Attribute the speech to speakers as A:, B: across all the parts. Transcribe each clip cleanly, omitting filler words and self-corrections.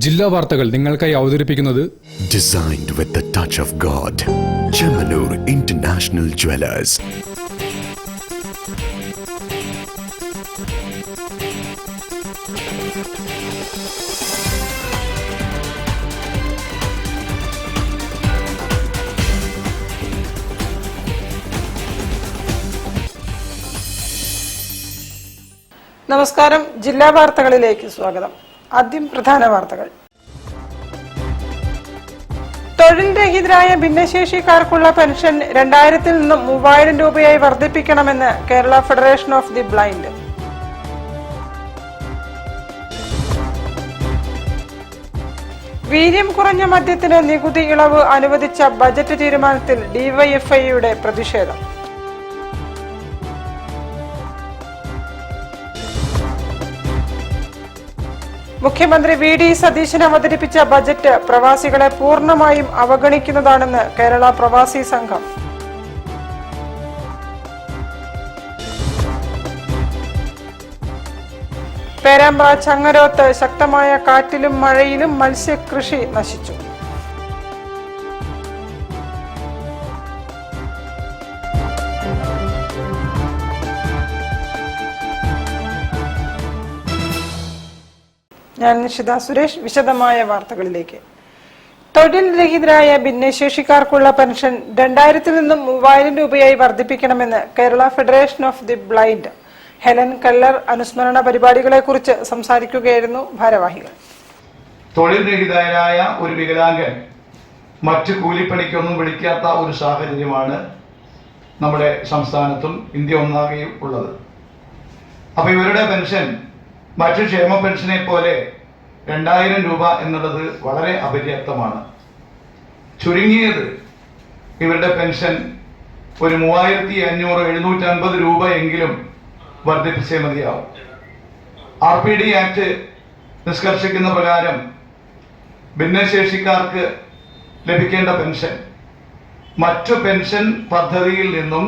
A: ജില്ലാ വാർത്തകൾ നിങ്ങൾക്കായി അവതരിപ്പിക്കുന്നത്
B: Designed with the touch of God. Chemanur International Jewelers.
C: നമസ്കാരം. ജില്ലാ വാർത്തകളിലേക്ക് സ്വാഗതം. ആദ്യം പ്രധാന വാർത്തകൾ. തൊഴിൽ രഹിതരായ ഭിന്നശേഷിക്കാർക്കുള്ള പെൻഷൻ 2000 നിന്നും 3000 രൂപയായി വർദ്ധിപ്പിക്കണമെന്ന് Kerala federation of the blind. വീര്യം കുറഞ്ഞ മദ്യത്തിന് നികുതി ഇളവ് അനുവദിച്ച ബജറ്റ് തീരുമാനത്തിൽ ഡിവൈഎഫ്ഐയുടെ പ്രതിഷേധം. മുഖ്യമന്ത്രി വി.ഡി. സതീശൻ അവതരിപ്പിച്ച ബജറ്റ് പ്രവാസികളെ പൂർണ്ണമായും അവഗണിക്കുന്നതാണെന്ന് കേരള പ്രവാസി സംഘം. പേരാമ്പ്ര ചങ്ങരോത്ത് ശക്തമായ കാറ്റിലും മഴയിലും മത്സ്യകൃഷി നശിച്ചു. ഞാൻ നിഷിത സുരേഷ്. വിശദമായ വാർത്തകളിലേക്ക്. തൊഴിൽ രഹിതരായ ഭിന്നശേഷിക്കാർക്കുള്ള പെൻഷൻ 2000 നിന്നും 3000 രൂപയായി വർദ്ധിപ്പിക്കണമെന്ന് Kerala federation of the blind. Helen Keller അനുസ്മരണ പരിപാടികളെ കുറിച്ച് സംസാരിക്കുകയായിരുന്നു ഭാരവാഹികൾ.
D: തൊഴിൽ രഹിതരായ ഒരു വികലാംഗൻ മറ്റ് കൂലിപ്പണിക്കൊന്നും വിളിക്കാത്ത ഒരു സാഹചര്യമാണ് നമ്മുടെ സംസ്ഥാനത്തും ഇന്ത്യ ഒന്നാകെയും ഉള്ളത്. അപ്പൊ ഇവരുടെ പെൻഷൻ മറ്റു ക്ഷേമ പെൻഷനെ പോലെ 2000 രൂപ എന്നുള്ളത് വളരെ അപര്യാപ്തമാണ്. ചുരുങ്ങിയത് ഇവരുടെ പെൻഷൻ ഒരു 3500-750 രൂപ എങ്കിലും വർദ്ധിപ്പിച്ചേ മതിയാവും. RPD ആക്ട് നിഷ്കർഷിക്കുന്ന പ്രകാരം ഭിന്നശേഷിക്കാർക്ക് ലഭിക്കേണ്ട പെൻഷൻ മറ്റു പെൻഷൻ പദ്ധതിയിൽ നിന്നും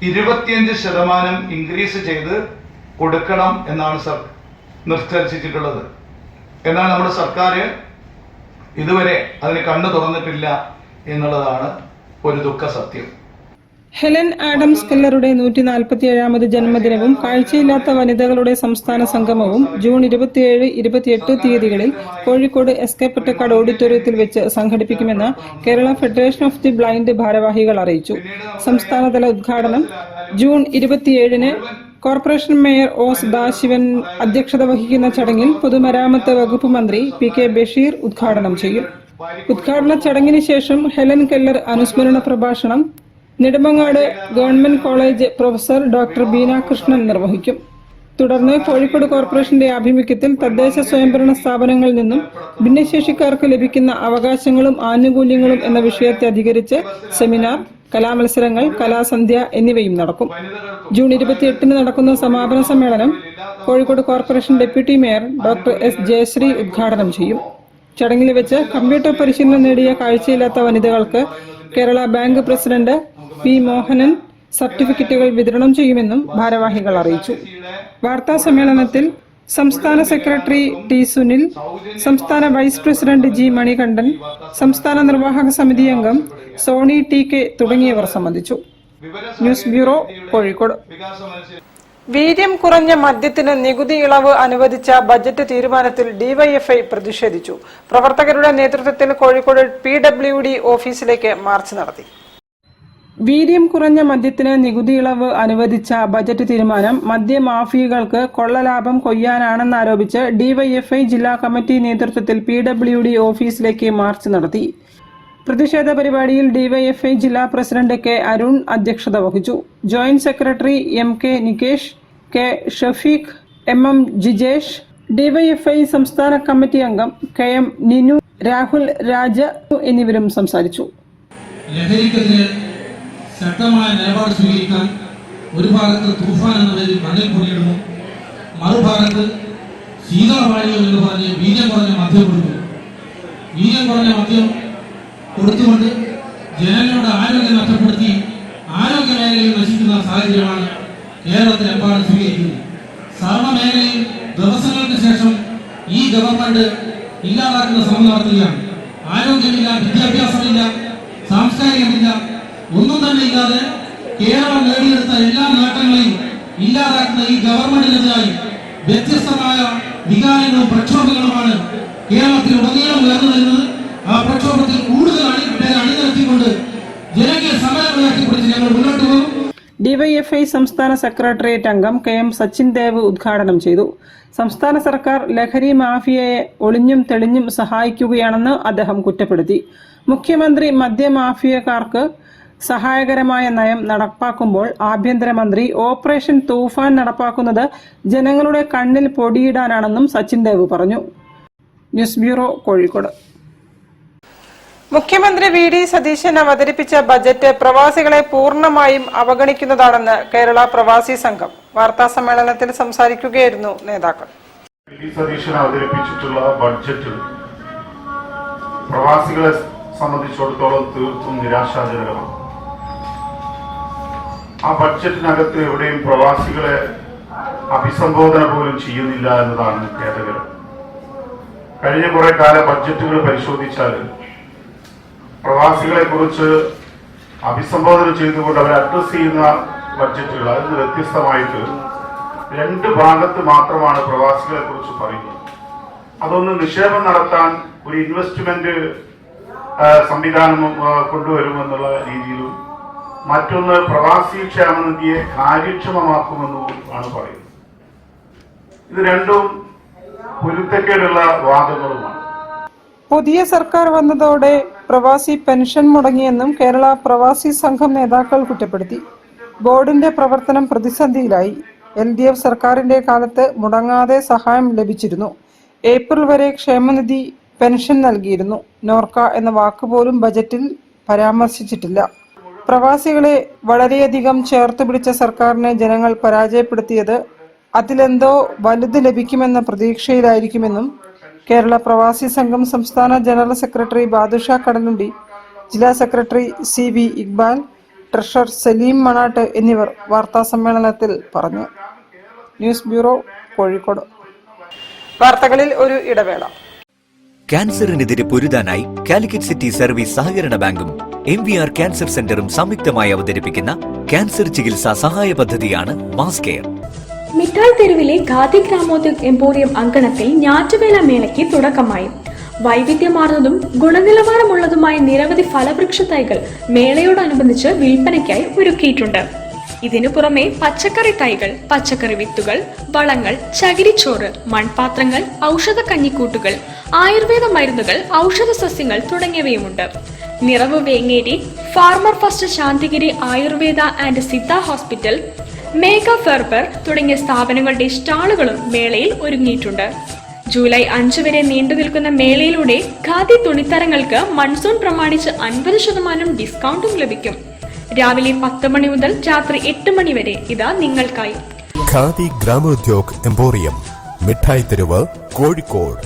D: 25% ഇൻക്രീസ് ചെയ്ത് കൊടുക്കണം എന്നാണ് നിർദ്ദേശിച്ചിട്ടുള്ളത്. എന്നാൽ നമ്മുടെ സർക്കാർ ഇതുവരെ അതിന് കണ്ണു തുറന്നിട്ടില്ല എന്നുള്ളതാണ് ഒരു ദുഃഖ സത്യം.
C: ഹെലൻ ആഡംസ് കെല്ലറുടെ 147ാമത് ജന്മദിനവും കാഴ്ചയില്ലാത്ത വനിതകളുടെ സംസ്ഥാന സംഗമവും ജൂൺ 27, 28 തീയതികളിൽ കോഴിക്കോട് SK പൊറ്റക്കാട് ഓഡിറ്റോറിയത്തിൽ വെച്ച് സംഘടിപ്പിക്കുമെന്ന് Kerala federation of the blind ഭാരവാഹികൾ അറിയിച്ചു. സംസ്ഥാനതല ഉദ്ഘാടനം ജൂൺ 27-ന് കോർപ്പറേഷൻ മേയർ ഒ. സദാശിവൻ അധ്യക്ഷത വഹിക്കുന്ന ചടങ്ങിൽ പൊതുമരാമത്ത് വകുപ്പ് മന്ത്രി P.K. ബഷീർ ഉദ്ഘാടനം ചെയ്യും. ഉദ്ഘാടന ചടങ്ങിന് ശേഷം ഹെലൻ കെല്ലർ അനുസ്മരണ പ്രഭാഷണം Nedumangad government college professor doctor Beena Krishnan നിർവഹിക്കും. തുടർന്ന് കോഴിക്കോട് കോർപ്പറേഷന്റെ ആഭിമുഖ്യത്തിൽ തദ്ദേശ സ്വയംഭരണ സ്ഥാപനങ്ങളിൽ നിന്നും ഭിന്നശേഷിക്കാർക്ക് ലഭിക്കുന്ന അവകാശങ്ങളും ആനുകൂല്യങ്ങളും എന്ന വിഷയത്തെ അധികരിച്ച് സെമിനാർ, കലാമത്സരങ്ങൾ, കലാസന്ധ്യ എന്നിവയും നടക്കും. ജൂൺ 28-ന് നടക്കുന്ന സമാപന സമ്മേളനം Kozhikode corporation deputy mayor doctor S. Jayashree ഉദ്ഘാടനം ചെയ്യും. ചടങ്ങിൽ വെച്ച് കമ്പ്യൂട്ടർ പരിശീലനം നേടിയ കാഴ്ചയില്ലാത്ത വനിതകൾക്ക് Kerala bank president P. Mohanan സർട്ടിഫിക്കറ്റുകൾ വിതരണം ചെയ്യുമെന്നും ഭാരവാഹികൾ അറിയിച്ചു. വാർത്താ സമ്മേളനത്തിൽ സംസ്ഥാന സെക്രട്ടറി T. സുനിൽ, സംസ്ഥാന വൈസ് പ്രസിഡന്റ് G. മണികണ്ഠൻ, സംസ്ഥാന നിർവാഹക സമിതി അംഗം സോണി T.K. തുടങ്ങിയവർ സംബന്ധിച്ചു. News bureau, Kozhikode. വീര്യം കുറഞ്ഞ മദ്യത്തിന് നികുതി ഇളവ് അനുവദിച്ച ബജറ്റ് തീരുമാനത്തിൽ ഡിവൈഎഫ്ഐ പ്രതിഷേധിച്ചു. പ്രവർത്തകരുടെ നേതൃത്വത്തിൽ കോഴിക്കോട് PWD ഓഫീസിലേക്ക് മാർച്ച് നടത്തി. വീര്യം കുറഞ്ഞ മദ്യത്തിന് നികുതി ഇളവ് അനുവദിച്ച ബജറ്റ് തീരുമാനം മദ്യമാഫിയകൾക്ക് കൊള്ളലാഭം കൊയ്യാനാണെന്നാരോപിച്ച് ഡിവൈഎഫ്ഐ ജില്ലാ കമ്മിറ്റി നേതൃത്വത്തിൽ PWD ഓഫീസിലേക്ക് മാർച്ച് നടത്തി. പ്രതിഷേധ പരിപാടിയിൽ ഡിവൈഎഫ്ഐ ജില്ലാ പ്രസിഡന്റ് K. അരുൺ അധ്യക്ഷത വഹിച്ചു. Joint secretary M.K. Nikesh, K. Shafeeq, M.M. Jijesh, DYFI സംസ്ഥാന കമ്മിറ്റി അംഗം KM നിനു, രാഹുൽ രാജ എന്നിവരും സംസാരിച്ചു.
E: ശക്തമായ നിലപാട് സ്വീകരിക്കാൻ ഒരു ഭാഗത്ത് തൂഫാൻ എന്ന പേരിൽ മണ്ണിൽ പൊടിയിടുന്നു, മറുഭാഗത്ത് ശീതളപാനീയം എന്ന് പറഞ്ഞ് വീര്യം കുറഞ്ഞ മദ്യം കൊടുക്കുന്നു. വീര്യം കുറഞ്ഞ മദ്യം കൊടുത്തുകൊണ്ട് ജനങ്ങളുടെ ആരോഗ്യം നഷ്ടപ്പെടുത്തി ആരോഗ്യ മേഖലയിൽ നശിക്കുന്ന സാഹചര്യമാണ് കേരളത്തിലെമ്പാടും സ്വീകരിക്കുന്നത്. സർവ്വ മേഖലയിൽ ദിവസങ്ങൾക്ക് ശേഷം ഈ ഗവൺമെന്റ് ഇല്ലാതാക്കുന്ന ശ്രമം നടത്തുകയാണ്. ആരോഗ്യമില്ല, വിദ്യാഭ്യാസമില്ല, സാംസ്കാരികമില്ല, ഒന്നും തന്നെ ഇല്ലാതെ കേരളം നേടിയെടുത്ത എല്ലാ നേട്ടങ്ങളെയും ഇല്ലാതാക്കുന്ന ഈ ഗവൺമെന്റിനെതിരായി വ്യത്യസ്തമായ വികാരങ്ങളും പ്രക്ഷോഭങ്ങളുമാണ് കേരളത്തിൽ ഉടനീളം ഉയർന്നു വരുന്നത്. ആ പ്രക്ഷോഭത്തിൽ കൂടുതൽ പേരെ അണിനിരത്തിക്കൊണ്ട് ജനകീയ സമരം ഉയർത്തിപ്പിടിച്ച് ഞങ്ങൾ മുന്നോട്ട് പോകും.
C: ഡിവൈഎഫ്ഐ സംസ്ഥാന സെക്രട്ടേറിയറ്റ് അംഗം KM സച്ചിൻ ദേവ് ഉദ്ഘാടനം ചെയ്തു. സംസ്ഥാന സർക്കാർ ലഹരി മാഫിയയെ ഒളിഞ്ഞും തെളിഞ്ഞും സഹായിക്കുകയാണെന്ന് അദ്ദേഹം കുറ്റപ്പെടുത്തി. മുഖ്യമന്ത്രി മദ്യമാഫിയക്കാർക്ക് സഹായകരമായ നയം നടപ്പാക്കുമ്പോൾ ആഭ്യന്തരമന്ത്രി ഓപ്പറേഷൻ തൂഫാൻ നടപ്പാക്കുന്നത് ജനങ്ങളുടെ കണ്ണിൽ പൊടിയിടാനാണെന്നും സച്ചിൻ ദേവ് പറഞ്ഞു. News bureau, Kozhikode. മുഖ്യമന്ത്രി VD സതീശൻ അവതരിപ്പിച്ച ബജറ്റ് പ്രവാസികളെ പൂർണ്ണമായും അവഗണിക്കുന്നതാണെന്ന് കേരള പ്രവാസി സംഘം. വാർത്താ സമ്മേളനത്തിൽ സംസാരിക്കുകയായിരുന്നു നേതാക്കൾ.
F: VD സതീശൻ അവതരിപ്പിച്ചിട്ടുള്ള ബഡ്ജറ്റ് പ്രവാസികളെ സംബന്ധിച്ചിടത്തോളം തീർത്തും നിരാശാജനകമാണ്. ആ ബഡ്ജറ്റിനകത്ത് എവിടെയും പ്രവാസികളെ അഭിസംബോധന പോലും ചെയ്യുന്നില്ല എന്നതാണ് ഖേദകരം. കഴിഞ്ഞ കുറെ കാല ബഡ്ജറ്റുകൾ പരിശോധിച്ചാൽ പ്രവാസികളെ കുറിച്ച് അഭിസംബോധന ചെയ്തുകൊണ്ട് അവരെ അഡ്രസ് ചെയ്യുന്ന ബഡ്ജറ്റുകൾ അതിന് വ്യത്യസ്തമായിട്ട് രണ്ട് ഭാഗത്ത് മാത്രമാണ് പ്രവാസികളെ കുറിച്ച് പറയുന്നത്. അതൊന്ന് നിക്ഷേപം നടത്താൻ ഒരു ഇൻവെസ്റ്റ്മെന്റ് സംവിധാനം കൊണ്ടുവരുമെന്നുള്ള രീതിയിലും മറ്റൊന്ന് പ്രവാസി ക്ഷേമനിധിയെ കാര്യക്ഷമമാക്കുമെന്നും ആണ് പറയുന്നത്. ഇത് രണ്ടും പൊരുത്തക്കേടുള്ള വാദങ്ങളുമാണ്.
C: പുതിയ സർക്കാർ വന്നതോടെ പ്രവാസി പെൻഷൻ മുടങ്ങിയെന്നും കേരള പ്രവാസി സംഘം നേതാക്കൾ കുറ്റപ്പെടുത്തി. ബോർഡിന്റെ പ്രവർത്തനം പ്രതിസന്ധിയിലായി. LDF സർക്കാരിന്റെ കാലത്ത് മുടങ്ങാതെ സഹായം ലഭിച്ചിരുന്നു. ഏപ്രിൽ വരെ ക്ഷേമനിധി പെൻഷൻ നൽകിയിരുന്നു. നോർക്ക എന്ന വാക്കുപോലും ബജറ്റിൽ പരാമർശിച്ചിട്ടില്ല. പ്രവാസികളെ വളരെയധികം ചേർത്ത് പിടിച്ച സർക്കാരിനെ ജനങ്ങൾ പരാജയപ്പെടുത്തിയത് അതിലെന്തോ വലുത് ലഭിക്കുമെന്ന പ്രതീക്ഷയിലായിരിക്കുമെന്നും കേരള പ്രവാസി സംഘം സംസ്ഥാന ജനറൽ സെക്രട്ടറി ബാദുഷ കടലുണ്ടി, ജില്ലാ secretary CV Iqbal, treasurer Saleem Manattu എന്നിവർ വാർത്താ സമ്മേളനത്തിൽ പറഞ്ഞു. News bureau, Kozhikode. വാർത്തകളിൽ ഒരു ഇടവേള.
G: ക്യാൻസറിനെതിരെ പൊരുതാനായി കാലിക്കറ്റ് സിറ്റി സർവീസ് സഹകരണ ബാങ്കും MVR ക്യാൻസർ സെന്ററും സംയുക്തമായി അവതരിപ്പിക്കുന്ന ക്യാൻസർ ചികിത്സാ സഹായ പദ്ധതിയാണ് മാസ് കെയർ.
H: മിഠായി തെരുവിലെ ഖാദി ഗ്രാമോദ്योग എംപോറിയം അങ്കണത്തിൽ ഞാറ്റുവേല മേളയ്ക്ക് തുടക്കമായി. വൈവിധ്യമാർന്നതും ഗുണനിലവാരമുള്ളതുമായ നിരവധി ഫലവൃക്ഷ തൈകൾ മേളയോടനുബന്ധിച്ച് വിൽപ്പനയ്ക്കായി ഒരുക്കിയിട്ടുണ്ട്. ഇതിനു പുറമെ പച്ചക്കറി തൈകൾ, പച്ചക്കറി വിത്തുകൾ, വളങ്ങൾ, ചകിരിച്ചോറ്, മൺപാത്രങ്ങൾ, ഔഷധ കഞ്ഞിക്കൂട്ടുകൾ, ആയുർവേദ മരുന്നുകൾ, ഔഷധ സസ്യങ്ങൾ തുടങ്ങിയവയുമുണ്ട്. Niravu Vengeri, farmer first Santhigiri Ayurveda and Siddha hospital, Megha ഫെർബർ തുടങ്ങിയ സ്ഥാപനങ്ങളുടെ സ്റ്റാളുകളും മേളയിൽ ഒരുങ്ങിയിട്ടുണ്ട്. ജൂലൈ 5 വരെ നീണ്ടു നിൽക്കുന്ന മേളയിലൂടെ ഖാദി തുണിത്തരങ്ങൾക്ക് മൺസൂൺ പ്രമാണിച്ച് 50% ഡിസ്കൗണ്ടും ലഭിക്കും. രാവിലെ 10 മണി മുതൽ രാത്രി 8 മണി വരെ ഇതാ നിങ്ങൾക്കായി.
B: ഖാദി ഗ്രാമോദ്योग എംപോറിയം, മിഠായി തെരുവ്, Kozhikode.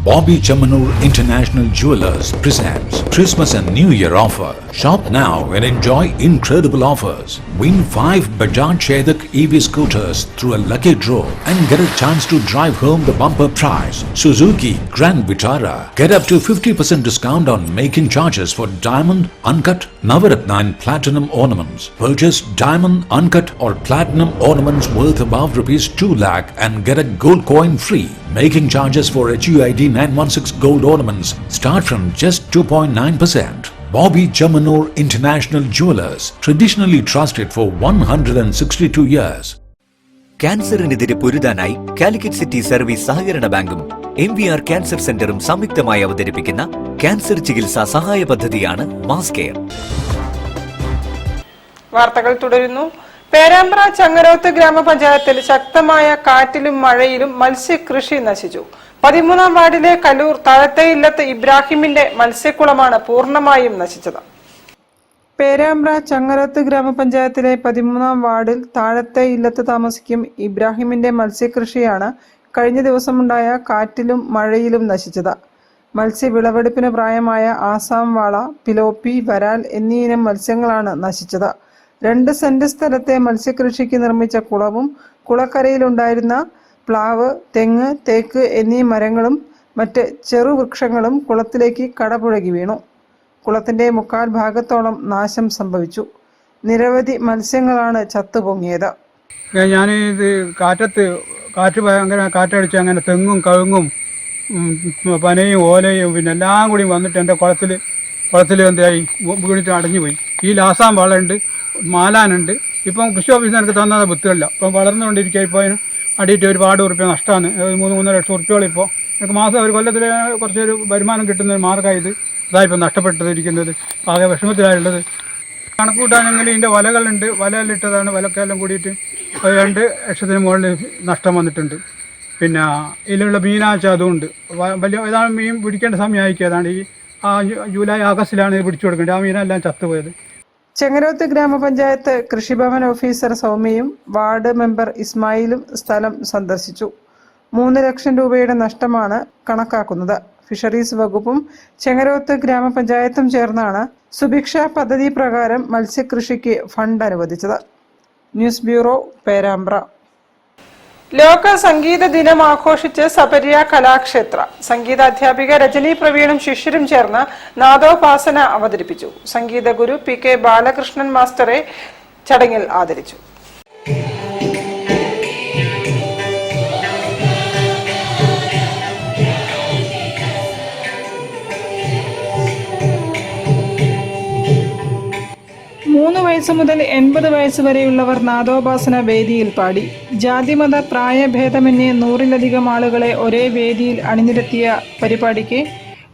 I: Bobby Chamanur International Jewelers presents Christmas and New Year offer. Shop now and enjoy incredible offers. Win 5 Bajaj Chetak EV scooters through a lucky draw and get a chance to drive home the bumper prize. Suzuki Grand Vitara. Get up to 50% discount on making charges for diamond, uncut, Navaratna and platinum ornaments. Purchase diamond, uncut or platinum ornaments worth above rupees 2 lakh and get a gold coin free. Making charges for HUID 916 gold ornaments start from just 2.9%. Bobby Chamanur International Jewelers, traditionally trusted for 162 years.
G: ക്യാൻസറിനെതിരെ പൊരുതാനായി Calicut city service സഹകരണ ബാങ്കും MVR cancer സെന്ററും സംയുക്തമായി അവതരിപ്പിക്കുന്ന cancer ചികിത്സാ സഹായ പദ്ധതിയാണ് മാസ് കെയർ.
C: വാർത്തകൾ തുടരുന്നു. പേരാമ്പ്ര ചങ്ങരോത്ത് ഗ്രാമപഞ്ചായത്തിൽ ശക്തമായ കാറ്റിലും മഴയിലും മത്സ്യകൃഷി നശിച്ചു. 13-ാം വാർഡിലെ കലൂർ താഴത്തേയില്ലത്ത് ഇബ്രാഹിമിന്റെ മത്സ്യക്കുളമാണ് പൂർണ്ണമായും നശിച്ചത്. പേരാമ്പ്ര ചങ്ങരോത്ത് ഗ്രാമപഞ്ചായത്തിലെ 13-ാം വാർഡിൽ താഴത്തേയില്ലത്ത് താമസിക്കും ഇബ്രാഹിമിന്റെ മത്സ്യകൃഷിയാണ് കഴിഞ്ഞ ദിവസമുണ്ടായ കാറ്റിലും മഴയിലും നശിച്ചത്. മത്സ്യവിളവെടുപ്പിന് പ്രായമായ ആസാം വാള, പിലോപ്പി, വരാൽ എന്നീ ഇനം മത്സ്യങ്ങളാണ് നശിച്ചത്. 2 സെന്റ് സ്ഥലത്തെ മത്സ്യകൃഷിക്ക് നിർമ്മിച്ച കുളവും കുളക്കരയിലുണ്ടായിരുന്ന പ്ലാവ്, തെങ്ങ്, തേക്ക് എന്നീ മരങ്ങളും മറ്റ് ചെറുവൃക്ഷങ്ങളും കുളത്തിലേക്ക് കടപുഴകി വീണു. കുളത്തിന്റെ 3/4 ഭാഗത്തോളം നാശം സംഭവിച്ചു. നിരവധി മത്സ്യങ്ങളാണ് ചത്തുപൊങ്ങിയത്.
J: ഞാനിത് കാറ്റ് ഭയങ്കര കാറ്റടിച്ച് അങ്ങനെ തെങ്ങും കവുങ്ങും പനയും ഓലയും പിന്നെ എല്ലാം കൂടി വന്നിട്ട് എൻ്റെ കുളത്തിൽ എന്തായി വീണിട്ട് അടഞ്ഞു പോയി. ഈ ലാസാൻ വളമുണ്ട്, മാലാനുണ്ട്. ഇപ്പം കൃഷി ഓഫീസിൽ എനിക്ക് തന്നത് വിത്തുകളില്ല. ഇപ്പം വളർന്നുകൊണ്ടിരിക്കുക. ഇപ്പോൾ അതിന് അടിയിട്ട് ഒരുപാട് ഉറുപ്പ്യ നഷ്ടമാണ്. 3-3 ലക്ഷം ഉറുപ്പ്യോളം ഇപ്പോൾ എനിക്ക് മാസം ഒരു കൊല്ലത്തിൽ കുറച്ചൊരു വരുമാനം കിട്ടുന്ന ഒരു മാർഗ്ഗമായത് ഇതായിപ്പോൾ നഷ്ടപ്പെട്ടിരിക്കുന്നത്. ആകെ വിഷമത്തിലായുള്ളത്. കണക്ക് കൂട്ടാനെങ്കിൽ ഇതിൻ്റെ വലകളുണ്ട്, വലയിലിട്ടതാണ്. വലക്കെല്ലാം കൂടിയിട്ട് 2 ലക്ഷത്തിന് മുകളിൽ നഷ്ടം വന്നിട്ടുണ്ട്. പിന്നെ ഇതിലുള്ള മീനാച്ച അതുകൊണ്ട് വലിയ ഇതാണ് മീൻ പിടിക്കേണ്ട സമയമായിരിക്കും. അതാണ് ഈ ജൂലൈ ആഗസ്റ്റിലാണ് പിടിച്ചു കൊടുക്കേണ്ടത്. ആ മീനെല്ലാം ചത്തുപോയത്.
C: ചെങ്ങരോത്ത് ഗ്രാമപഞ്ചായത്ത് കൃഷിഭവൻ ഓഫീസർ സൗമ്യയും വാർഡ് മെമ്പർ ഇസ്മായിലും സ്ഥലം സന്ദർശിച്ചു. 3 ലക്ഷം രൂപയുടെ നഷ്ടമാണ് കണക്കാക്കുന്നത്. ഫിഷറീസ് വകുപ്പും ചെങ്ങരോത്ത് ഗ്രാമപഞ്ചായത്തും ചേർന്നാണ് സുഭിക്ഷ പദ്ധതി പ്രകാരം മത്സ്യകൃഷിക്ക് ഫണ്ട് അനുവദിച്ചത്. News bureau, Perambra. ലോക സംഗീത ദിനം ആഘോഷിച്ച് സബരിയ കലാക്ഷേത്ര. സംഗീതാധ്യാപിക രജനി പ്രവീണും ശിഷ്യരും ചേർന്ന് നാദോപാസന അവതരിപ്പിച്ചു. സംഗീത ഗുരു PK ബാലകൃഷ്ണൻ മാസ്റ്ററെ ചടങ്ങിൽ ആദരിച്ചു. വയസ്സ് മുതൽ 80 വയസ്സ് വരെയുള്ളവർ നാദോപാസന വേദിയിൽ പാടി. ജാതിമത പ്രായഭേദമന്യേ 100-ലധികം ആളുകളെ ഒരേ വേദിയിൽ അണിനിരത്തിയ പരിപാടിക്ക്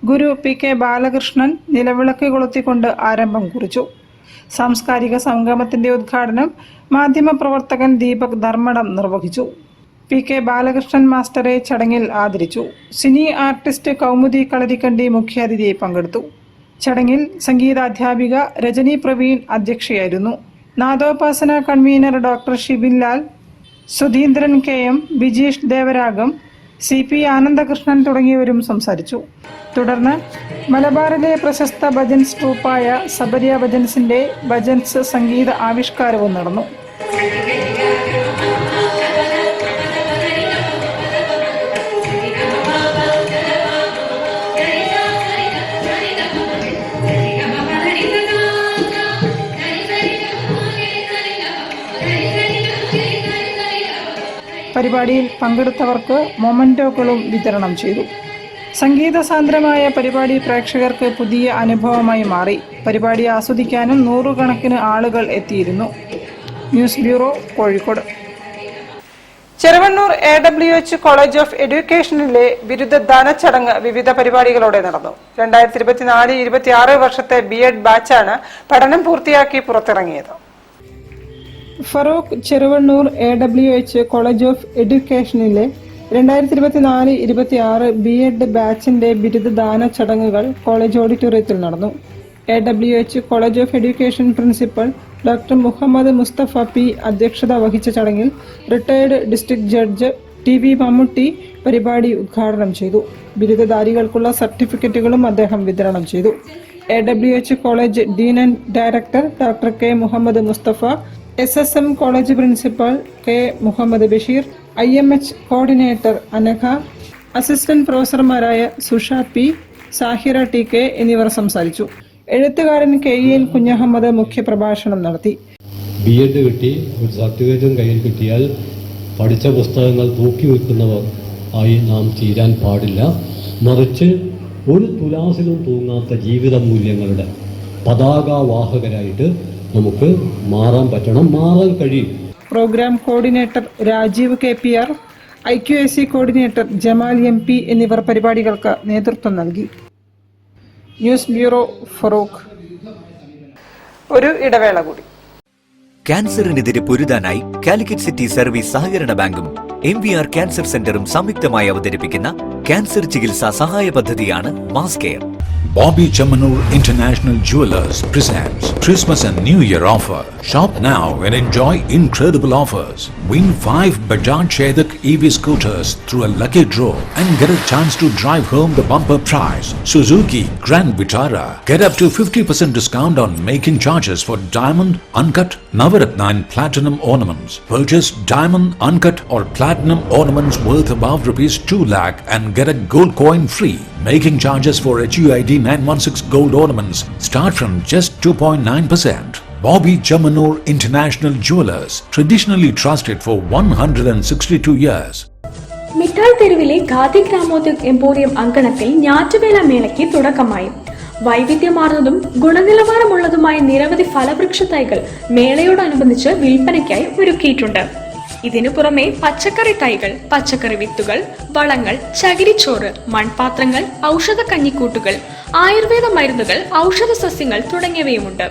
C: ഗുരു PK ബാലകൃഷ്ണൻ നിലവിളക്ക് കൊളുത്തിക്കൊണ്ട് ആരംഭം കുറിച്ചു. സാംസ്കാരിക സംഗമത്തിന്റെ ഉദ്ഘാടനം മാധ്യമപ്രവർത്തകൻ ദീപക് ധർമ്മടം നിർവഹിച്ചു. PK ബാലകൃഷ്ണൻ മാസ്റ്ററെ ചടങ്ങിൽ ആദരിച്ചു. സിനി ആർട്ടിസ്റ്റ് കൗമുദി കളരിക്കണ്ടി മുഖ്യാതിഥിയായി പങ്കെടുത്തു. ചടങ്ങിൽ സംഗീതാധ്യാപിക രജനി പ്രവീൺ അധ്യക്ഷയായിരുന്നു. Nadopasana convener doctor Shibin Lal, Sudheendran KM, Bijeesh Devaragam, CP Anandakrishnan തുടങ്ങിയവരും സംസാരിച്ചു. തുടർന്ന് മലബാറിലെ പ്രശസ്ത ഭജൻസ് ട്രൂപ്പായ സബരിയ ഭജൻസിന്റെ ഭജൻസ് സംഗീത ആവിഷ്കാരവും നടന്നു. പരിപാടിയിൽ പങ്കെടുത്തവർക്ക് മൊമന്റോകളും വിതരണം ചെയ്തു. സംഗീത സാന്ദ്രമായ പരിപാടി പ്രേക്ഷകർക്ക് പുതിയ അനുഭവമായി മാറി. പരിപാടി ആസ്വദിക്കാനും 100 കണക്കിന് ആളുകൾ എത്തിയിരുന്നു. News bureau, Kozhikode. Cheruvannur AWH college of എഡ്യൂക്കേഷനിലെ ബിരുദദാന ചടങ്ങ് വിവിധ പരിപാടികളോടെ നടന്നു. 2024-26 വർഷത്തെ B.Ed ബാച്ചാണ് പഠനം പൂർത്തിയാക്കി പുറത്തിറങ്ങിയത്. Farook Cheruvannur AWH college of എഡ്യൂക്കേഷനിലെ 2024-26 B.Ed ബാച്ചിന്റെ ബിരുദദാന ചടങ്ങുകൾ കോളേജ് ഓഡിറ്റോറിയത്തിൽ നടന്നു. AWH college of education principal doctor Muhammad Musthafa P അധ്യക്ഷത വഹിച്ച ചടങ്ങിൽ retired district judge TV Mammootty പരിപാടി ഉദ്ഘാടനം ചെയ്തു. ബിരുദധാരികൾക്കുള്ള സർട്ടിഫിക്കറ്റുകളും അദ്ദേഹം വിതരണം ചെയ്തു. AWH college dean and director doctor K Muhammad Musthafa, SSM college principal K Muhammad Basheer, IMH coordinator Anagha, assistant പ്രൊഫസർമാരായ സുഷ P, സാഹിറ TK എന്നിവർ സംസാരിച്ചു. എഴുത്തുകാരൻ KEN കുഞ്ഞഹമ്മദ് മുഖ്യപ്രഭാഷണം നടത്തി.
K: B.Ed കിട്ടി ഒരു സർട്ടിഫിക്കറ്റും കയ്യിൽ കിട്ടിയാൽ പഠിച്ച പുസ്തകങ്ങൾ തൂക്കി വയ്ക്കുന്നവർ ആയി നാം തീരാൻ പാടില്ല. മറിച്ച് ഒരു തുലാസിലും തൂങ്ങാത്ത ജീവിത മൂല്യങ്ങളുടെ പതാകവാഹകരായിട്ട് നമുക്ക് മാറാൻ പറ്റണം, മാറാൻ കഴിയും.
C: Program coordinator Rajeev KPR, IQAC coordinator Jamal MP എന്നിവർ പരിപാടികൾക്ക് നേതൃത്വം നൽകി. News bureau, Farook. ഒരു ഇടവേള കൂടി.
G: ക്യാൻസറിനെതിരെ പൊരുതാനായി കാലിക്കറ്റ് സിറ്റി സർവീസ് സഹകരണ ബാങ്കും MVR ക്യാൻസർ സെന്ററും സംയുക്തമായി അവതരിപ്പിക്കുന്ന ക്യാൻസർ ചികിത്സാ സഹായ പദ്ധതിയാണ് mass care.
I: Bobby Chamanur International Jewelers presents Christmas and New Year offer. Shop now and enjoy incredible offers. Win 5 Bajaj Chetak EV scooters through a lucky draw and get a chance to drive home the bumper prize. Suzuki Grand Vitara. Get up to 50% discount on making charges for diamond, uncut, Navaratna and platinum ornaments. Purchase diamond, uncut or platinum ornaments worth above rupees 2 lakh and get a gold coin free. Making charges for HUID 916 gold ornaments start from just 2.9%. Bobby Chamanur International Jewelers, traditionally trusted for 162 years.
H: മിഠായി തെരുവിലെ khadi Gramodyoga emporium അങ്കണത്തിൽ ഞാറ്റുവേല മേളയ്ക്ക് തുടക്കമായി. വൈവിധ്യമാർന്നതും ഗുണനിലവാരമുള്ളതുമായ നിരവധി ഫലവൃക്ഷ തൈകൾ മേളയോടനുബന്ധിച്ച് വിൽപ്പനയ്ക്കായി ഒരുക്കിയിട്ടുണ്ട്. ഇതിനു പുറമെ പച്ചക്കറി തൈകൾ, പച്ചക്കറി വിത്തുകൾ, വളങ്ങൾ, ചകിരിച്ചോറ്, മൺപാത്രങ്ങൾ, ഔഷധ കഞ്ഞിക്കൂട്ടുകൾ, ആയുർവേദ മരുന്നുകൾ, ഔഷധ സസ്യങ്ങൾ തുടങ്ങിയവയുമുണ്ട്.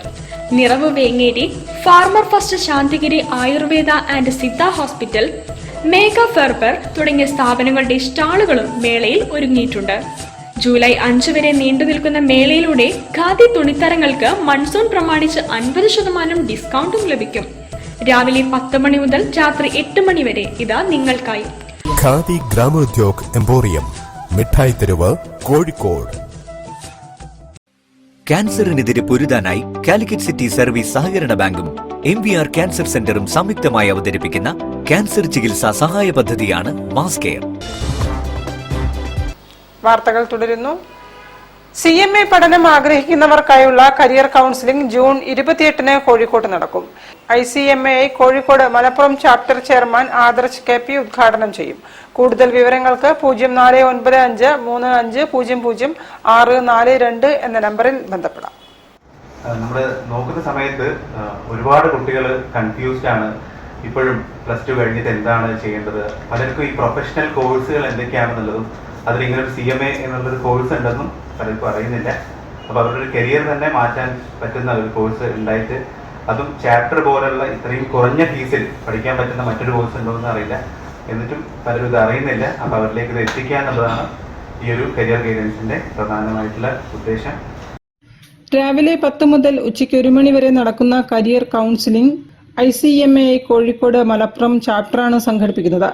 H: Niravu Vengeri, farmer first Santhigiri Ayurveda and Siddha hospital, Megha ഫെർബർ തുടങ്ങിയ സ്ഥാപനങ്ങളുടെ സ്റ്റാളുകളും മേളയിൽ ഒരുങ്ങിയിട്ടുണ്ട്. ജൂലൈ 5 വരെ നീണ്ടു നിൽക്കുന്ന മേളയിലൂടെ ഖാദി തുണിത്തരങ്ങൾക്ക് മൺസൂൺ പ്രമാണിച്ച് 50% ഡിസ്കൗണ്ടും ലഭിക്കും. രാവിലെ 10 മണി മുതൽ രാത്രി 8 മണി വരെ ഇതാ നിങ്ങൾക്കായി.
B: ഖാദി ഗ്രാമോദ്योग എംപോറിയം, മിഠായി തെരുവ്, കോഴിക്കോട്.
G: ക്യാൻസറിനെതിരെ പൊരുതാനായി കാലിക്കറ്റ് സിറ്റി സർവീസ് സഹകരണ ബാങ്കും MVR ക്യാൻസർ സെന്ററും സംയുക്തമായി അവതരിപ്പിക്കുന്ന ക്യാൻസർ ചികിത്സാ സഹായ പദ്ധതിയാണ് മാസ് കെയർ.
C: വാർത്തകൾ തുടരുന്നു. CMA പഠനം ആഗ്രഹിക്കുന്നവർക്കായുള്ള കരിയർ കൗൺസിലിംഗ് ജൂൺ 28 കോഴിക്കോട്ട് നടക്കും. ICMAI Kozhikode Malappuram chapter chairman Adarsh KP ഉദ്ഘാടനം ചെയ്യും. കൂടുതൽ വിവരങ്ങൾക്ക് 049535000642 എന്ന നമ്പറിൽ ബന്ധപ്പെടാം.
L: നമ്മൾ നോക്കുന്ന സമയത്ത് ഒരുപാട് കുട്ടികൾ കൺഫ്യൂസ്ഡ് ആണ്. ഇപ്പോഴും +2 കഴിഞ്ഞിട്ട് എന്താണ് ചെയ്യേണ്ടത്, പലർക്കും ഈ പ്രൊഫഷണൽ കോഴ്സുകൾ എന്തൊക്കെയാണെന്നുള്ളതും അതിലിങ്ങനെ ഒരു CMA എന്നുള്ളൊരു കോഴ്സ് ഉണ്ടെന്നും പലർക്കും അറിയുന്നില്ല. അപ്പോൾ അവരുടെ ഒരു കരിയർ തന്നെ മാറ്റാൻ പറ്റുന്ന ഒരു കോഴ്സ് ഉണ്ടായിട്ട്, അതും ചാപ്റ്റർ പോലുള്ള ഇത്രയും കുറഞ്ഞ ഫീസിൽ പഠിക്കാൻ പറ്റുന്ന മറ്റൊരു കോഴ്സ് ഉണ്ടോ എന്ന് അറിയില്ല. എന്നിട്ടും പലരും ഇത് അറിയുന്നില്ല. അപ്പോൾ അവരിലേക്ക് ഇത് എത്തിക്കുക എന്നുള്ളതാണ് ഈ ഒരു കരിയർ ഗൈഡൻസിന്റെ പ്രധാനമായിട്ടുള്ള ഉദ്ദേശം.
C: രാവിലെ 10 മുതൽ ഉച്ചയ്ക്ക് 1 മണി വരെ നടക്കുന്ന career counselling ICMAI Kozhikode Malappuram ചാപ്റ്ററാണ് സംഘടിപ്പിക്കുന്നത്.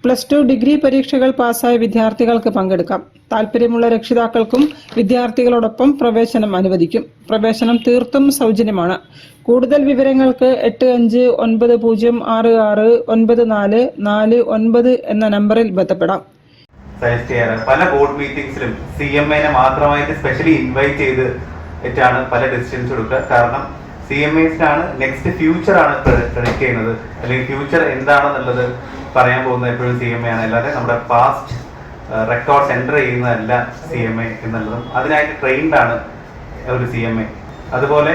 C: +2 ഡിഗ്രി പരീക്ഷകൾ പാസ്സായ വിദ്യാർത്ഥികൾക്ക് പങ്കെടുക്കാം. താല്പര്യമുള്ള രക്ഷിതാക്കൾക്കും വിദ്യാർത്ഥികളോടൊപ്പം പ്രവേശനം അനുവദിക്കും. പ്രവേശനം തീർത്തും സൗജന്യമാണ്. കൂടുതൽ വിവരങ്ങൾക്ക് 8590669449 എന്ന നമ്പറിൽ ബന്ധപ്പെടാം.
L: സജസ്റ്റ് ചെയ്യാറ് പല ബോർഡ് മീറ്റിംഗ്സിലും CMAനെ മാത്രമായിട്ട് സ്പെഷ്യലി ഇൻവൈറ്റ് ചെയ്തിട്ടാണ് പല ഡിസിഷൻസ് എടുക്കുക. കാരണം CMAസിനാണ് നെക്സ്റ്റ് ഫ്യൂച്ചർ ആണ് പ്രഡിക്റ്റ് ചെയ്യുന്നത്, അല്ലെങ്കിൽ ഫ്യൂച്ചർ എന്താണെന്നുള്ളത് പറയാൻ പോകുന്നത് എപ്പോഴും CMA ആണ്. അല്ലാതെ നമ്മുടെ പാസ്റ്റ് റെക്കോർഡ്സ് എൻ്റർ ചെയ്യുന്നതല്ല CMA എന്നുള്ളതും അതിനായിട്ട് ട്രെയിൻഡ് ആണ് ഒരു CMA. അതുപോലെ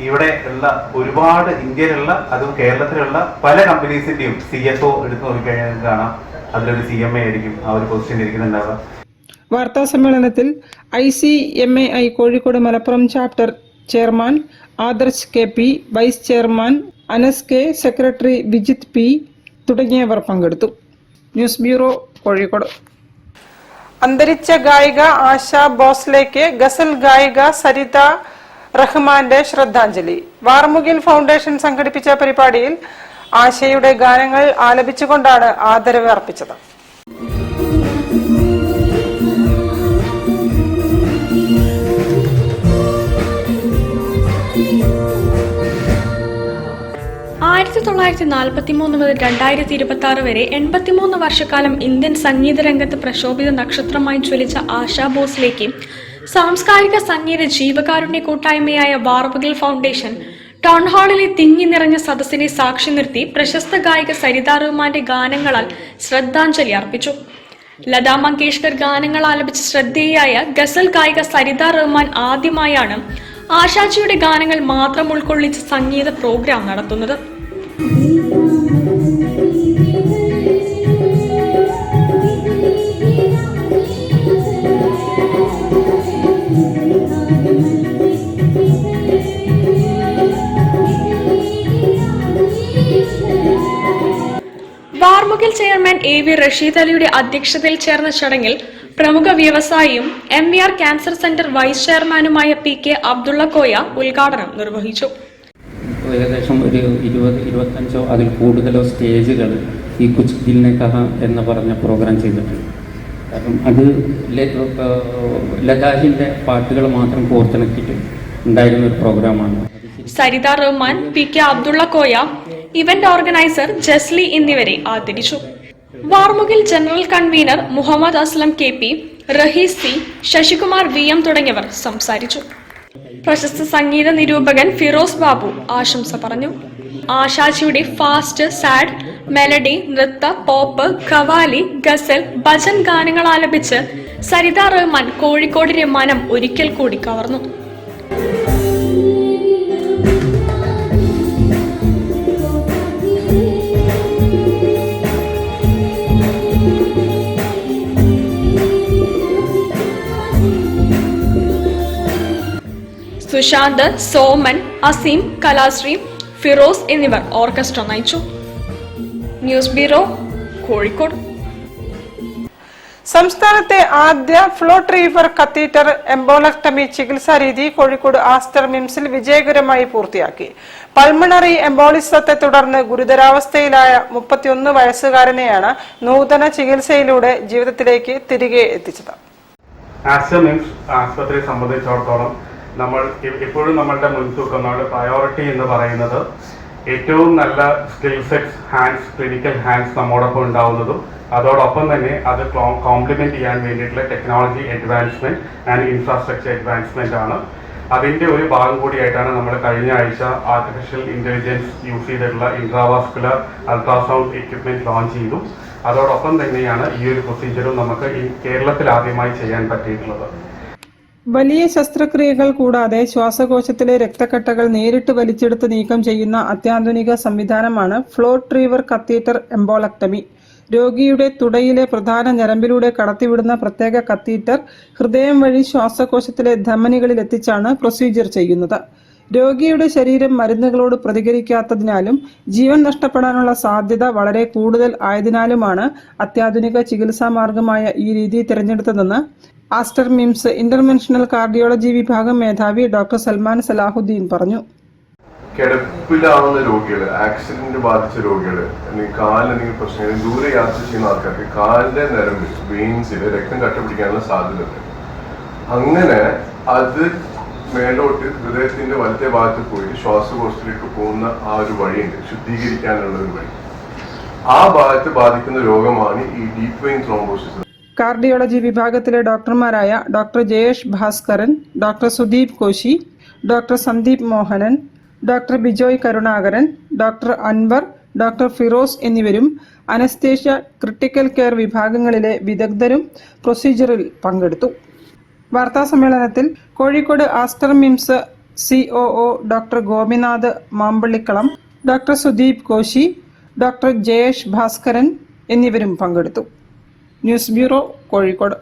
L: ഇവിടെ ഉള്ള ഒരുപാട് ഇന്ത്യയിലുള്ള അതും കേരളത്തിലുള്ള പല കമ്പനീസിന്റെയും CFO എടുത്ത് നോക്കിക്കഴിഞ്ഞാൽ കാണാം അതിലൊരു CMA ആയിരിക്കും ആ ഒരു പൊസിഷൻ ഇരിക്കുന്നുണ്ടാവുക.
C: വാർത്താ സമ്മേളനത്തിൽ ICMAI Kozhikode Malappuram chapter chairman Adarsh KP, vice chairman Anas K, secretary Vijith P തുടങ്ങിയവർ പങ്കെടുത്തു. News bureau, Kozhikode. അന്തരിച്ച ഗായിക ആശ ഭോസ്ലേക്ക് ഗസൽ ഗായിക സരിത റഹ്മാന്റെ ശ്രദ്ധാഞ്ജലി. വാർമുകിൽ ഫൗണ്ടേഷൻ സംഘടിപ്പിച്ച പരിപാടിയിൽ ആശയുടെ ഗാനങ്ങൾ ആലപിച്ചുകൊണ്ടാണ് ആദരവ് അർപ്പിച്ചത്.
H: ആയിരത്തി 1943 മുതൽ 2026 വരെ 83 വർഷക്കാലം ഇന്ത്യൻ സംഗീത രംഗത്ത് പ്രശോഭിത നക്ഷത്രമായി ജ്വലിച്ച ആശാ ഭോസ്ലേക്ക് സാംസ്കാരിക സംഗീത ജീവകാരുണ്യ കൂട്ടായ്മയായ വാർമുകിൽ ഫൗണ്ടേഷൻ ടൗൺ ഹാളിലെ തിങ്ങി നിറഞ്ഞ സദസ്സിനെ സാക്ഷി നിർത്തി പ്രശസ്ത ഗായിക സരിത റഹ്മാന്റെ ഗാനങ്ങളാൽ ശ്രദ്ധാഞ്ജലി അർപ്പിച്ചു. ലതാ മങ്കേഷ്കർ ഗാനങ്ങൾ ആലപിച്ച ശ്രദ്ധേയായ ഗസൽ ഗായിക സരിത റഹ്മാൻ ആദ്യമായാണ് ആശാജിയുടെ ഗാനങ്ങൾ മാത്രം ഉൾക്കൊള്ളിച്ച സംഗീത പ്രോഗ്രാം നടത്തുന്നത്. വാർമുകിൽ ചെയർമാൻ AV റഷീദ് അലിയുടെ അധ്യക്ഷതയിൽ ചേർന്ന ചടങ്ങിൽ പ്രമുഖ വ്യവസായിയും MVR ക്യാൻസർ സെന്റർ വൈസ് ചെയർമാനുമായ PK അബ്ദുള്ള കോയ ഉദ്ഘാടനം നിർവഹിച്ചു.
M: ഏകദേശം ഒരു 20-25 അതിൽ കൂടുതലോ സ്റ്റേജുകൾ ഈ കുച്ച് ദിൽനെ കഹ എന്ന് പറഞ്ഞ പ്രോഗ്രാം ചെയ്തിട്ടുണ്ട്. കാരണം അത് ലതാഹിൻ്റെ പാട്ടുകൾ മാത്രം കോർത്തിണക്കിയിട്ട് ഉണ്ടായിരുന്ന ഒരു പ്രോഗ്രാമാണ്.
H: Saritha Rahman, PK Abdulla Koya, event organiser Jasli എന്നിവരെ ആദരിച്ചു. Varmukil general convener Muhammad Aslam KP, Raheez C, Sasikumar VM തുടങ്ങിയവർ സംസാരിച്ചു. പ്രശസ്ത സംഗീത നിരൂപകൻ ഫിറോസ് ബാബു ആശംസ പറഞ്ഞു. ആശാജിയുടെ ഫാസ്റ്റ്, സാഡ്, മെലഡി, നൃത്ത, പോപ്പ്, ഖവാലി, ഗസൽ, ഭജൻ ഗാനങ്ങൾ ആലപിച്ച് സരിത റഹ്മാൻ കോഴിക്കോടിന്റെ മനം ഒരിക്കൽ കൂടി കവർന്നു. സുശാന്ത്, സോമൻ, അസീം, കലാശ്രീ, ഫിറോസ് എന്നിവർ ഓർക്കസ്ട്ര നയിച്ചു. News bureau, Kozhikode.
C: സംസ്ഥാനത്തെ ആദ്യ ഫ്ലോട്ട് റീവർ കത്തീറ്റർ എംബോളക്ടമി ചികിത്സാ രീതി കോഴിക്കോട് ആസ്റ്റർ മിംസിൽ വിജയകരമായി പൂർത്തിയാക്കി. പൾമണറി എംബോളിസത്തെ തുടർന്ന് ഗുരുതരാവസ്ഥയിലായ 31 വയസ്സുകാരനെയാണ് നൂതന ചികിത്സയിലൂടെ ജീവിതത്തിലേക്ക് തിരികെ എത്തിച്ചത്.
F: ആസ്റ്റർ മിംസ് ആശുപത്രിയെ സംബന്ധിച്ചിടത്തോളം നമ്മൾ എപ്പോഴും നമ്മളുടെ മുൻതൂക്കം, നമ്മുടെ പ്രയോറിറ്റി എന്ന് പറയുന്നത് ഏറ്റവും നല്ല skill sets hands, clinical hands നമ്മോടൊപ്പം ഉണ്ടാവുന്നതും അതോടൊപ്പം തന്നെ അത് കോംപ്ലിമെന്റ് ചെയ്യാൻ വേണ്ടിയിട്ടുള്ള technology advancement and infrastructure advancement ആണ്. അതിന്റെ ഒരു ഭാഗം കൂടിയായിട്ടാണ് നമ്മൾ കഴിഞ്ഞ ആഴ്ച ആർട്ടിഫിഷ്യൽ ഇന്റലിജൻസ് യൂസ് ചെയ്തിട്ടുള്ള ഇൻട്രാവാസ്കുലർ അൾട്രാസൗണ്ട് എക്യുപ്മെന്റ് ലോഞ്ച് ചെയ്തു. അതോടൊപ്പം തന്നെയാണ് ഈ ഒരു പ്രൊസീജിയറും നമുക്ക് ഈ കേരളത്തിൽ ആദ്യമായി ചെയ്യാൻ പറ്റിയിട്ടുള്ളത്.
C: വലിയ ശസ്ത്രക്രിയകൾ കൂടാതെ ശ്വാസകോശത്തിലെ രക്തക്കട്ടകൾ നേരിട്ട് വലിച്ചെടുത്ത് നീക്കം ചെയ്യുന്ന അത്യാധുനിക സംവിധാനമാണ് ഫ്ലോട്ട് റീവർ കത്തീറ്റർ എംബോളക്ടമി. രോഗിയുടെ തുടയിലെ പ്രധാന ഞരമ്പിലൂടെ കടത്തിവിടുന്ന പ്രത്യേക കത്തീറ്റർ ഹൃദയം വഴി ശ്വാസകോശത്തിലെ ധമനികളിൽ എത്തിച്ചാണ് പ്രൊസീജിയർ ചെയ്യുന്നത്. രോഗിയുടെ ശരീരം മരുന്നുകളോട് പ്രതികരിക്കാത്തതിനാലും ജീവൻ നഷ്ടപ്പെടാനുള്ള സാധ്യത വളരെ കൂടുതൽ ആയതിനാലുമാണ് അത്യാധുനിക ചികിത്സാ മാർഗമായ ഈ രീതി തിരഞ്ഞെടുത്തതെന്ന് ആസ്റ്റർ മിംസ് ഇന്റർവെൻഷണൽ കാർഡിയോളജി വിഭാഗം മേധാവി ഡോക്ടർ സൽമാൻ സലാഹുദ്ദീൻ പറഞ്ഞു.
N: കിടപ്പിലാവുന്ന രോഗികൾ, ആക്സിഡന്റ് ബാധിച്ച രോഗികൾ, അല്ലെങ്കിൽ കാലിന് പ്രശ്നങ്ങൾ, ദൂരെ യാത്ര ചെയ്യുന്ന ആൾക്കാർക്ക് കാലിന്റെ നരമ്പിൽ വെയിൻസിൽ രക്തം കട്ടപിടിക്കാനുള്ള സാധ്യതയുണ്ട്. അങ്ങനെ അത് മേലോട്ട് ഹൃദയത്തിന്റെ വലത്തെ ഭാഗത്ത് പോയി ശ്വാസകോശത്തിലേക്ക് പോകുന്ന ആ ഒരു വഴിയുണ്ട്, ശുദ്ധീകരിക്കാനുള്ള ഒരു വഴി. ആ ഭാഗത്ത് ബാധിക്കുന്ന രോഗമാണ് ഈ ഡീപ് വെയിൻ ത്രോംബോസിസ്.
C: കാർഡിയോളജി വിഭാഗത്തിലെ ഡോക്ടർമാരായ doctor Jayesh Bhaskaran, doctor Sudeep Koshy, doctor Sandeep Mohanan, doctor Bijoy Karunakaran, doctor Anwar, doctor Firoz എന്നിവരും അനസ്തേഷ്യ, ക്രിട്ടിക്കൽ കെയർ വിഭാഗങ്ങളിലെ വിദഗ്ധരും പ്രൊസീജിയറിൽ പങ്കെടുത്തു. വാർത്താസമ്മേളനത്തിൽ Kozhikode Aster MIMS COO doctor Gopinath Mampallikkalam, doctor Sudeep Koshy, doctor Jayesh Bhaskaran എന്നിവരും പങ്കെടുത്തു. News bureau, Kozhikode.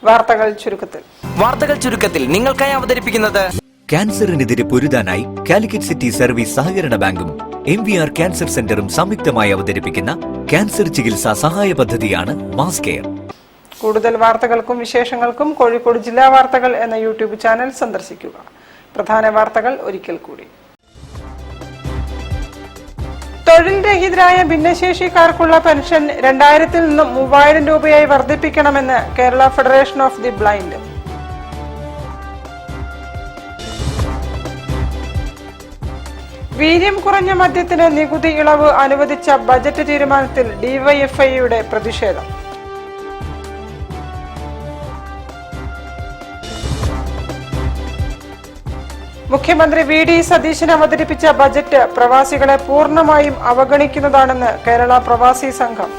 C: വാർത്തകൾ ചുരുക്കത്തിൽ
G: നിങ്ങൾക്കായി അവതരിപ്പിക്കുന്നത് ക്യാൻസറിനെതിരെ പൊരുതാനായി കാലിക്കറ്റ് സിറ്റി സർവീസ് സഹകരണ ബാങ്കും MVR ക്യാൻസർ സെന്ററും സംയുക്തമായി അവതരിപ്പിക്കുന്ന ക്യാൻസർ ചികിത്സാ സഹായ പദ്ധതിയാണ് മാസ് കെയർ.
C: കൂടുതൽ വാർത്തകൾക്കും വിശേഷങ്ങൾക്കും കോഴിക്കോട് ജില്ലാ വാർത്തകൾ എന്ന യൂട്യൂബ് ചാനൽ സന്ദർശിക്കുക. പ്രധാന വാർത്തകൾ ഒരിക്കൽ കൂടി. തൊഴിൽ രഹിതരായ ഭിന്നശേഷിക്കാർക്കുള്ള പെൻഷൻ 2000 നിന്നും 3000 രൂപയായി വർദ്ധിപ്പിക്കണമെന്ന് Kerala federation of the blind. വീര്യം കുറഞ്ഞ മദ്യത്തിന് നികുതി ഇളവ് അനുവദിച്ച ബജറ്റ് തീരുമാനത്തിൽ DYFIയുടെ പ്രതിഷേധം. മുഖ്യമന്ത്രി VD സതീശൻ അവതരിപ്പിച്ച ബജറ്റ് പ്രവാസികളെ പൂർണ്ണമായും അവഗണിക്കുന്നതാണെന്ന് കേരള പ്രവാസി സംഘം.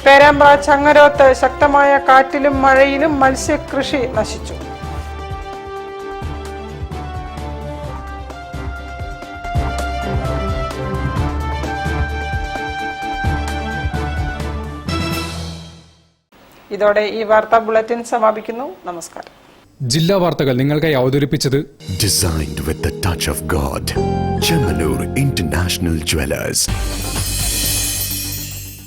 C: പേരാമ്പ്ര ചങ്ങരോത്ത് ശക്തമായ കാറ്റിലും മഴയിലും മത്സ്യകൃഷി നശിച്ചു. ഇതോടെ ഈ വാർത്താ ബുള്ളറ്റിൻ സമാപിക്കുന്നു. നമസ്കാരം.
A: ജില്ലാ വാർത്തകൾ നിങ്ങൾക്കായി അവതരിപ്പിച്ചത്
B: Designed with the touch of God. Chemanur International Jewelers.